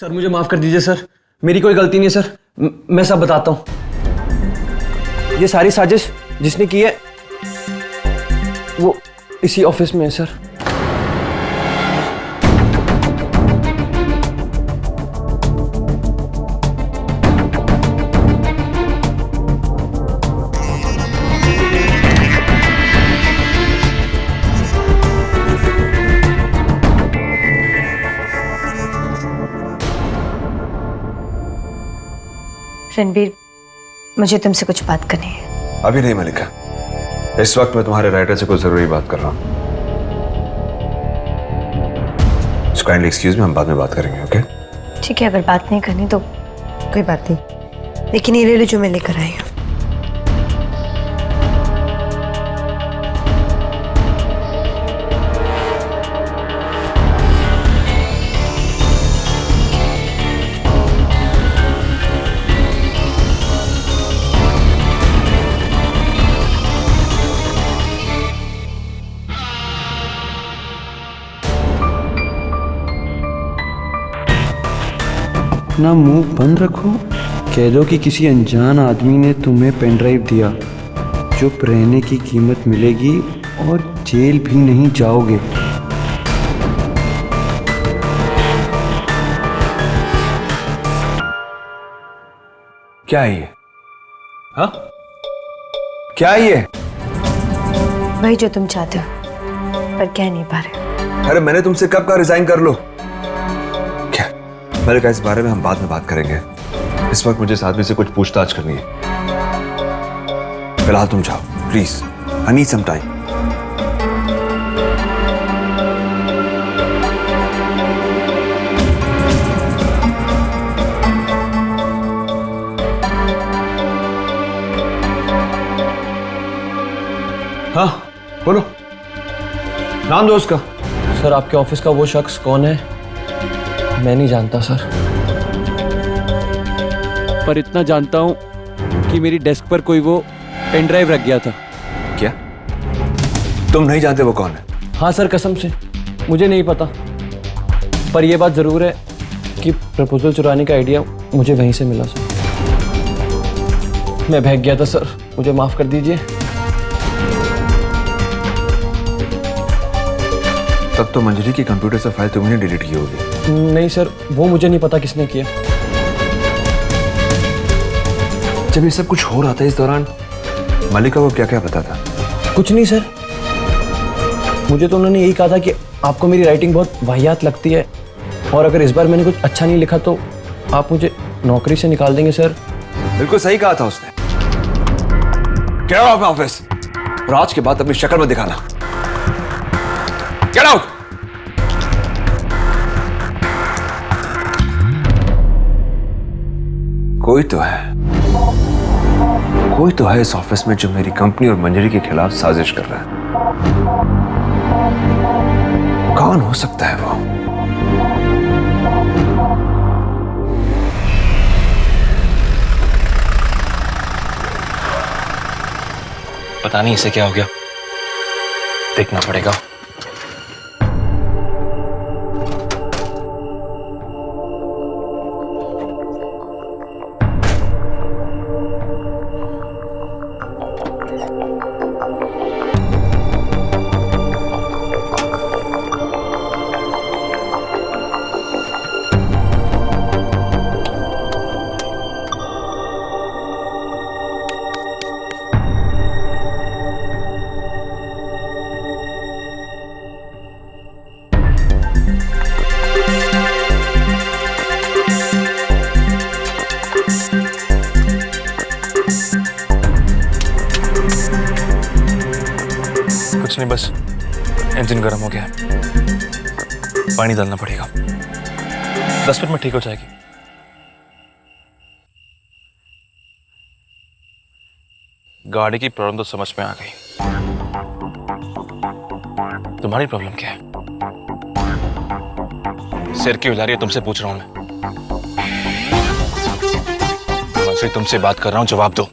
Sir मुझे माफ कर दीजिए सर, मेरी कोई गलती नहीं है सर। मैं सब बताता हूँ। ये सारी साजिश जिसने की है वो इसी ऑफिस में है सर। रणबीर, मुझे तुमसे कुछ बात करनी है। अभी नहीं मलिका, इस वक्त मैं तुम्हारे राइटर से कोई जरूरी बात कर रहा हूँ। काइंडली एक्सक्यूज मी, हम बाद में बात करेंगे, ओके? ठीक है, अगर बात नहीं करनी तो कोई बात नहीं, लेकिन ये ले लो जो मैं लेकर आई हूँ। अपना मुंह बंद रखो। कह दो कि किसी अनजान आदमी ने तुम्हें पेन ड्राइव दिया। चुप रहने की कीमत मिलेगी और जेल भी नहीं जाओगे। क्या है ये? हाँ, क्या है ये? वही जो तुम चाहते हो पर कह नहीं पा रहे। अरे मैंने तुमसे कब कहा रिजाइन कर लो? क्या मलिका, इस बारे में हम बाद में बात करेंगे। इस वक्त मुझे इस आदमी से कुछ पूछताछ करनी है। फिलहाल तुम जाओ please, I need some time. हाँ बोलो, नाम दो उसका। सर आपके ऑफिस का वो शख्स कौन है? मैं नहीं जानता सर, पर इतना जानता हूँ कि मेरी डेस्क पर कोई वो पेन ड्राइव रख गया था। क्या तुम नहीं जानते वो कौन है? हाँ सर, कसम से मुझे नहीं पता, पर यह बात जरूर है कि प्रपोजल चुराने का आइडिया मुझे वहीं से मिला सर। मैं बहक गया था सर, मुझे माफ कर दीजिए। तब तो मंजरी की कंप्यूटर से फाइल तुमने डिलीट की होगी। नहीं सर, वो मुझे नहीं पता किसने किया। जब ये सब कुछ हो रहा था इस दौरान मलिका को क्या क्या पता था? कुछ नहीं सर, मुझे तो उन्होंने यही कहा था कि आपको मेरी राइटिंग बहुत वाहियात लगती है और अगर इस बार मैंने कुछ अच्छा नहीं लिखा तो आप मुझे नौकरी से निकाल देंगे सर। बिल्कुल सही कहा था उसने। Get out of my office और आज के बाद अपनी शक्ल मत दिखाना। Get out. कोई तो है इस ऑफिस में जो मेरी कंपनी और मंजरी के खिलाफ साजिश कर रहा है। कौन हो सकता है वो? पता नहीं इसे क्या हो गया, देखना पड़ेगा। कुछ नहीं, बस इंजन गर्म हो गया, पानी डालना पड़ेगा। 10 मिनट में ठीक हो जाएगी। गाड़ी की प्रॉब्लम तो समझ में आ गई, तुम्हारी प्रॉब्लम क्या है? सिर क्यों हिला रही है? तुमसे पूछ रहा हूं मैं। मंजरी, तुमसे बात कर रहा हूं, जवाब दो।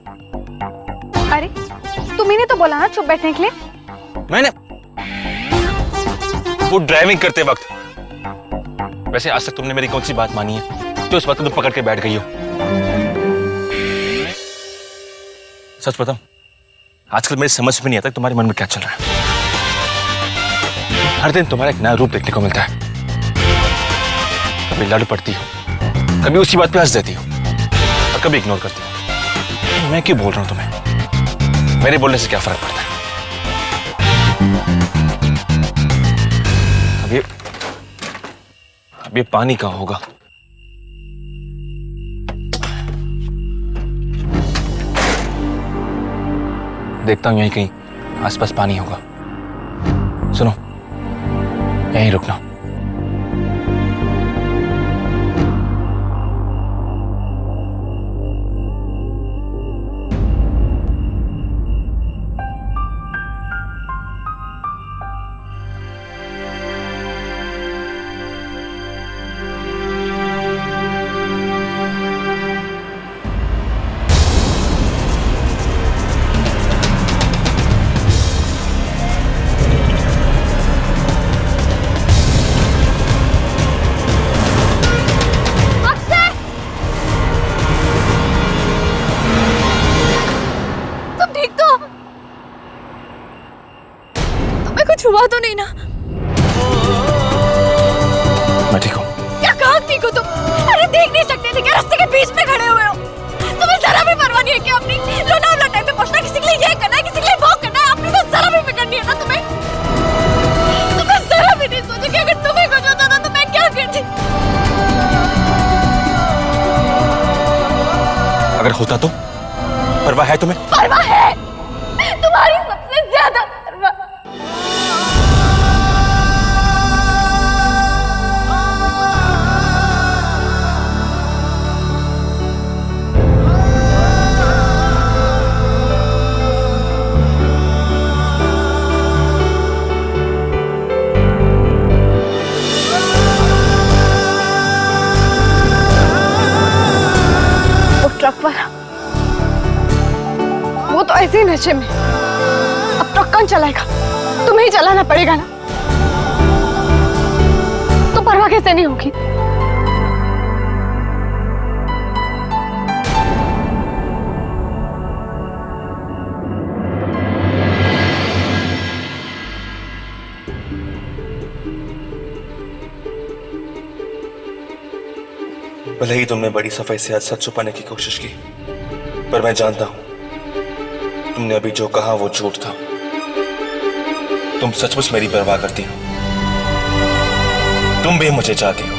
अरे तुम्ही ने तो बोला ना चुप बैठने के लिए। मैंने वो ड्राइविंग करते वक्त। वैसे आज तक तुमने मेरी कौन सी बात मानी है? जो इस बात को तुम पकड़ के बैठ गई हो। सच बताऊं, आजकल मेरी समझ में नहीं आता कि तुम्हारे मन में क्या चल रहा है। हर दिन तुम्हारा एक नया रूप देखने को मिलता है। कभी लड़ पड़ती हो, कभी उसी बात पे हंस देती हो और कभी इग्नोर करती हो। मैं क्यों बोल रहा हूं तुम्हें? मेरे बोलने से क्या फर्क पड़ता है? अब ये पानी कहाँ होगा? देखता हूं यहीं कहीं आसपास पानी होगा। सुनो, यहीं रुकना। कुछ हुआ तो नहीं ना? मैं ठीक हूँ। क्या कहा ठीक हो तुम? अरे देख नहीं सकते थे क्या? रास्ते के बीच में खड़े हुए हो। तुम्हें जरा भी परवाह नहीं है क्या अपनी? लोनावला टाइम पे पहुंचना, किसी के लिए ये करना है, किसी के लिए वो करना है, अपनी तो जरा भी फिक्र नहीं है ना तुम्हें? तुम्हें जरा भी नहीं सोचा कि अगर तुम्हें कुछ होता था तो मैं क्या करती? अगर होता तो? परवाह है तुम्हें? परवाह है, तुम्हारी सबसे ज्यादा परवाह। ट्रक वाला वो तो ऐसे ही नशे में। अब ट्रक कौन चलाएगा? तुम्हें ही चलाना पड़ेगा ना। तो परवाह कैसे नहीं होगी? भले ही तुमने बड़ी सफाई से आज सच छुपाने की कोशिश की, पर मैं जानता हूं तुमने अभी जो कहा वो झूठ था। तुम सचमुच मेरी परवाह करती हो, तुम भी मुझे चाहती हो,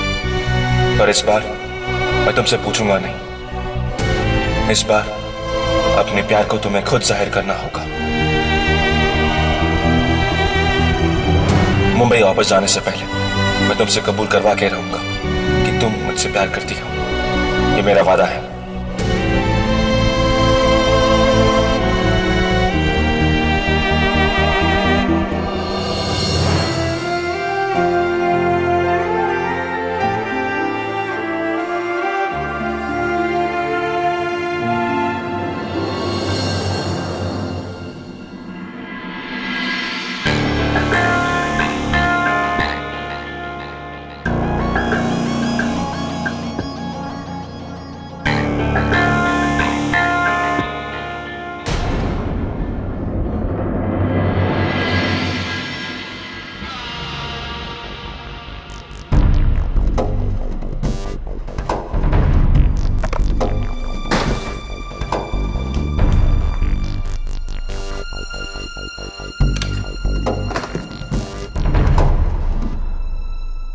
पर इस बार मैं तुमसे पूछूंगा नहीं। इस बार अपने प्यार को तुम्हें खुद जाहिर करना होगा। मुंबई वापस जाने से पहले मैं तुमसे कबूल करवा के रहूंगा कि तुम मुझसे प्यार करती हो। ये मेरा वादा है।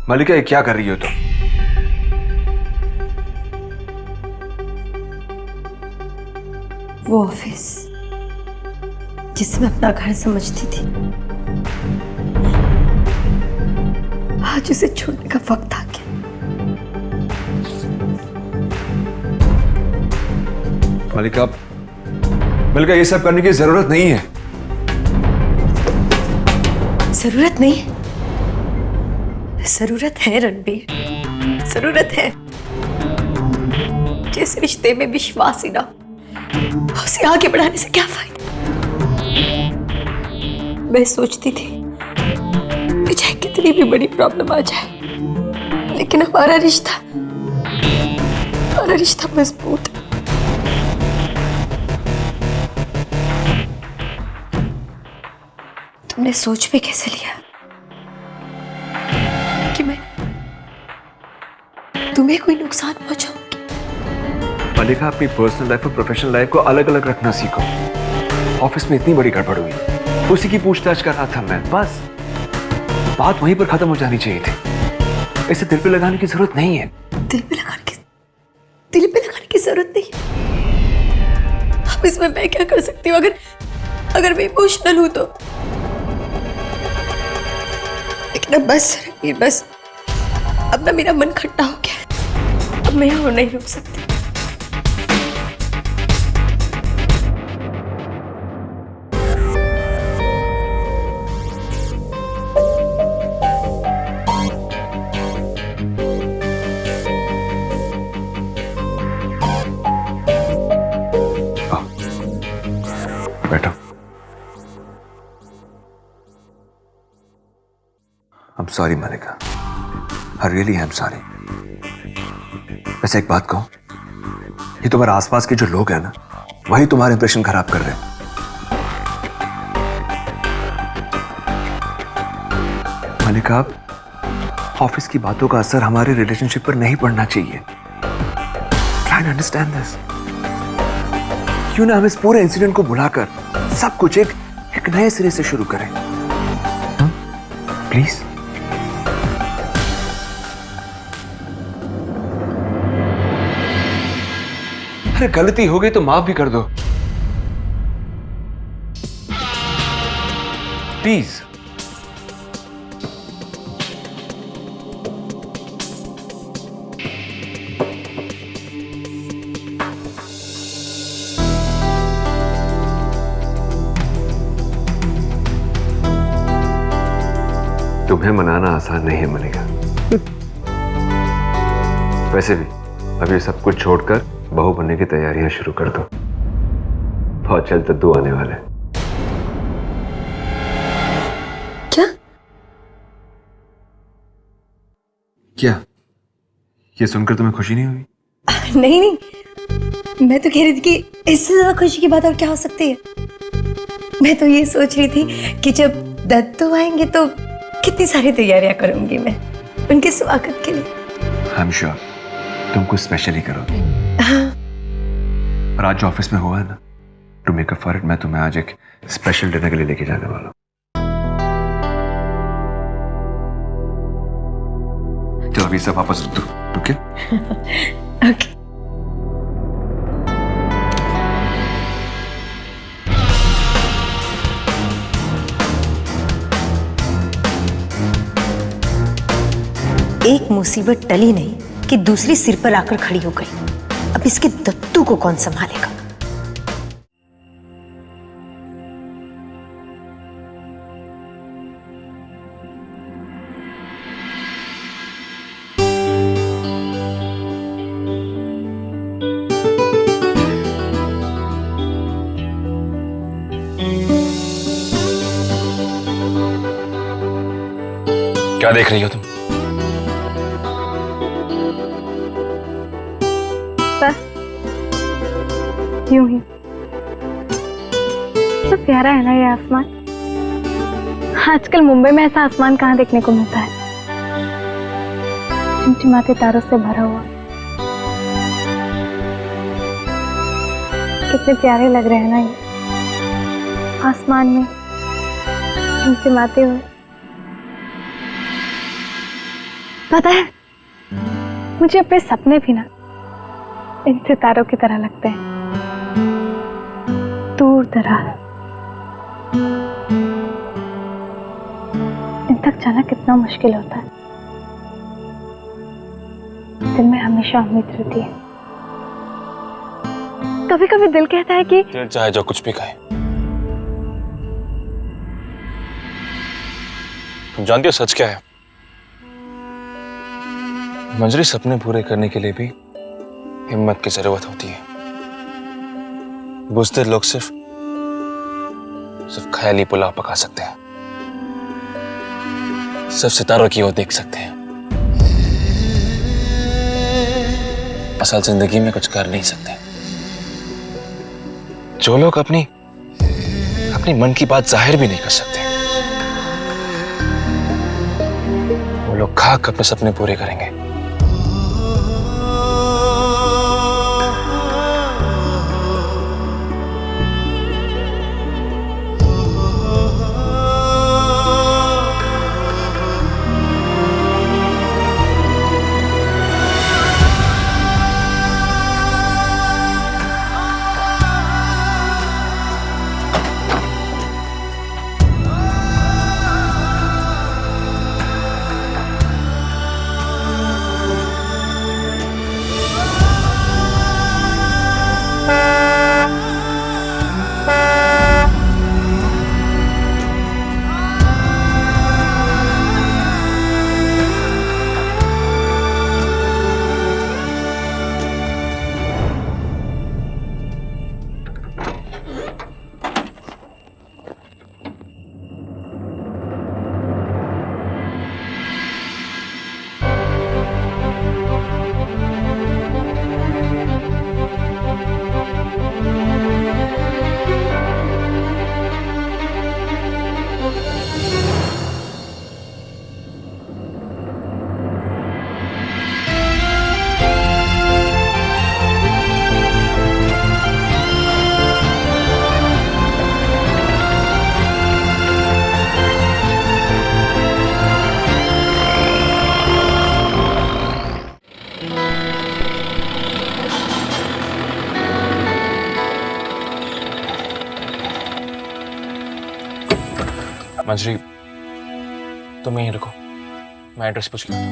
मलिका, ये क्या कर रही हो तुम? वो ऑफिस जिसे मैं अपना घर समझती थी, आज उसे छोड़ने का वक्त आ गया। मलिका, ये सब करने की जरूरत नहीं है। जरूरत नहीं? जरूरत है रणबीर, जरूरत है। जिस रिश्ते में विश्वास ही ना, उसे आगे बढ़ाने से क्या फायदा? मैं सोचती थी कि चाहे कितनी भी बड़ी प्रॉब्लम आ जाए, लेकिन हमारा रिश्ता हमारा रिश्ता मजबूत है। तुमने सोच भी कैसे लिया कि मैं तुम्हें कोई नुकसान पहुंचाऊंगी? मलिका, अपनी पर्सनल लाइफ और प्रोफेशनल लाइफ को अलग अलग रखना सीखो। ऑफिस में इतनी बड़ी गड़बड़ हुई, उसी की पूछताछ कर रहा था मैं। बस बात वहीं पर खत्म हो जानी चाहिए थी। इसे दिल पे लगाने की जरूरत नहीं है। दिल पे लगाने की जरूरत नहीं। अब इसमें मैं क्या कर सकती हूँ? अगर मैं इमोशनल हूं तो। लेकिन अब बस रणवीर, बस अब ना मेरा मन खट्टा हो गया है। अब मैं यहाँ नहीं रुक सकती। बैठो। I'm sorry Malika, I really am sorry। वैसे एक बात कहूं, ये तुम्हारे आसपास के जो लोग हैं ना, वही तुम्हारा इंप्रेशन खराब कर रहे हैं। मलिका, ऑफिस की बातों का असर हमारे रिलेशनशिप पर नहीं पड़ना चाहिए। Try and understand this। क्यों ना हम इस पूरे इंसिडेंट को भुलाकर सब कुछ एक नए सिरे से शुरू करें? प्लीज। अरे गलती हो गई तो माफ भी कर दो प्लीज। तुम्हें मनाना आसान नहीं है मलिका। वैसे भी अभी सब कुछ छोड़कर बहू बनने की तैयारियां शुरू कर दो। बहुत जल्द तो 2 आने वाले। क्या ये सुनकर तुम्हें खुशी नहीं हुई? नहीं, मैं तो कह रही थी कि इससे ज्यादा खुशी की बात और क्या हो सकती है। मैं तो ये सोच रही थी कि जब दत्तू आएंगे तो कितनी सारी तैयारियां करूंगी मैं उनके स्वागत के लिए। I'm sure तुम कुछ स्पेशल ही करोगे। और आज जो ऑफिस में हुआ है ना, to make up for it, मैं तुम्हें आज एक स्पेशल डिनर के लिए लेके जाने वाला हूं। चलो अभी सब वापस रख दो, ओके? ओके। एक मुसीबत टली नहीं कि दूसरी सिर पर आकर खड़ी हो गई। अब इसके दत्तू को कौन संभालेगा? क्या देख रही हो तुम? यूं ही तो प्यारा है ना ये आसमान। आजकल मुंबई में ऐसा आसमान कहाँ देखने को मिलता है। टिमटिमाते तारों से भरा हुआ, कितने प्यारे लग रहे हैं ना ये आसमान में टिमटिमाते हुए। पता है, मुझे अपने सपने भी ना इन सितारों की तरह लगते हैं, दूर दराज। इन तक जाना कितना मुश्किल होता है। दिल में हमेशा उम्मीद रहती है। कभी कभी दिल कहता है कि दिल चाहे जो कुछ भी कहे। तुम जानती हो सच क्या है? मंजरी, सपने पूरे करने के लिए भी हिम्मत की जरूरत होती है। बुज़दिल लोग सिर्फ ख्याली पुलाव पका सकते हैं, सिर्फ सितारों की ओर देख सकते हैं। असल जिंदगी में कुछ कर नहीं सकते। जो लोग अपनी मन की बात जाहिर भी नहीं कर सकते, वो लोग खाक अपने सपने पूरे करेंगे। मंजरी, तुम यहीं रखो, मैं एड्रेस पूछ के आता हूं।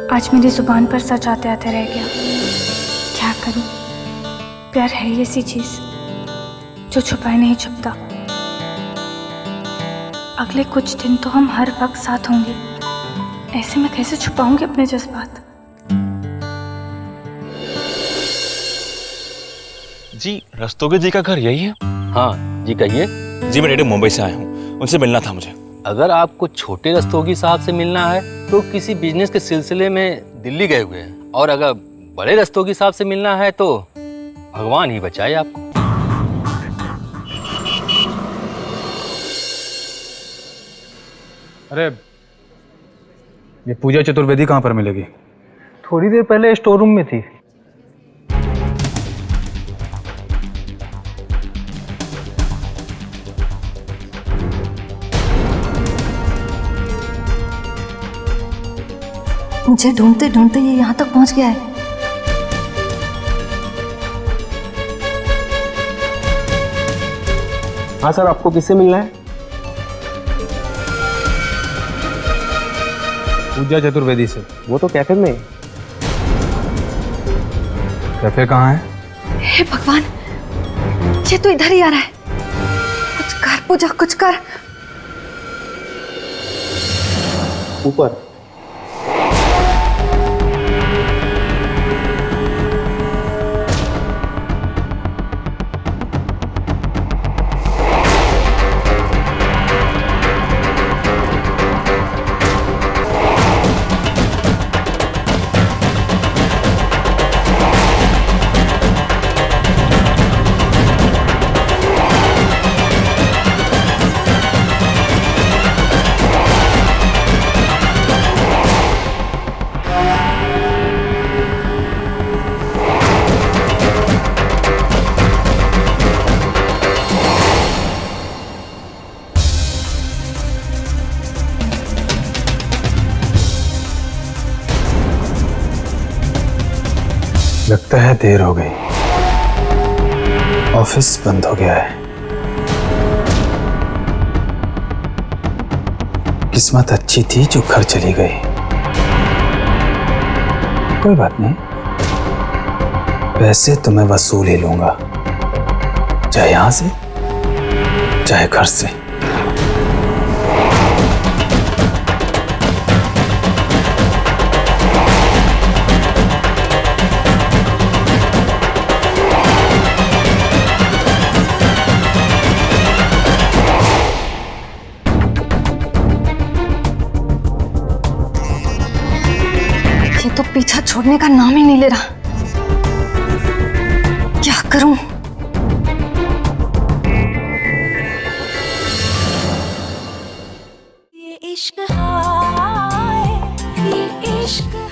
आज मेरी जुबान पर सच आते आते रह गया। क्या करूं? प्यार है ये सी चीज जो छुपाए नहीं छुपता। अगले कुछ दिन तो हम हर वक्त साथ होंगे, ऐसे में कैसे छुपाऊंगी अपने जज्बात? जी, रस्तोगी जी का घर यही है? हाँ जी, कहिए। जी, मैं रेडियो मुंबई से आया हूँ, उनसे मिलना था मुझे। अगर आपको छोटे रस्तोगी साहब से मिलना है तो किसी बिजनेस के सिलसिले में दिल्ली गए हुए हैं, और अगर बड़े रस्तोगी साहब से मिलना है तो भगवान ही बचाए आपको। अरे, ये पूजा चतुर्वेदी कहाँ पर मिलेगी? थोड़ी देर पहले स्टोर रूम में थी। मुझे ढूंढते ढूंढते ये यहाँ तक पहुँच गया है। हाँ सर, आपको किससे मिलना है? पूजा चतुर्वेदी से। वो तो कैफे में। कैफे कहाँ है? हे भगवान, ये तो इधर ही आ रहा है। कुछ कर पूजा, कुछ कर। ऊपर। लगता है देर हो गई। ऑफिस बंद हो गया है। किस्मत अच्छी थी जो घर चली गई। कोई बात नहीं, पैसे तो मैं वसूल ही लूंगा, चाहे यहां से चाहे घर से। तो पीछा छोड़ने का नाम ही नहीं ले रहा। क्या करूं? ये इश्क हाय, ये इश्क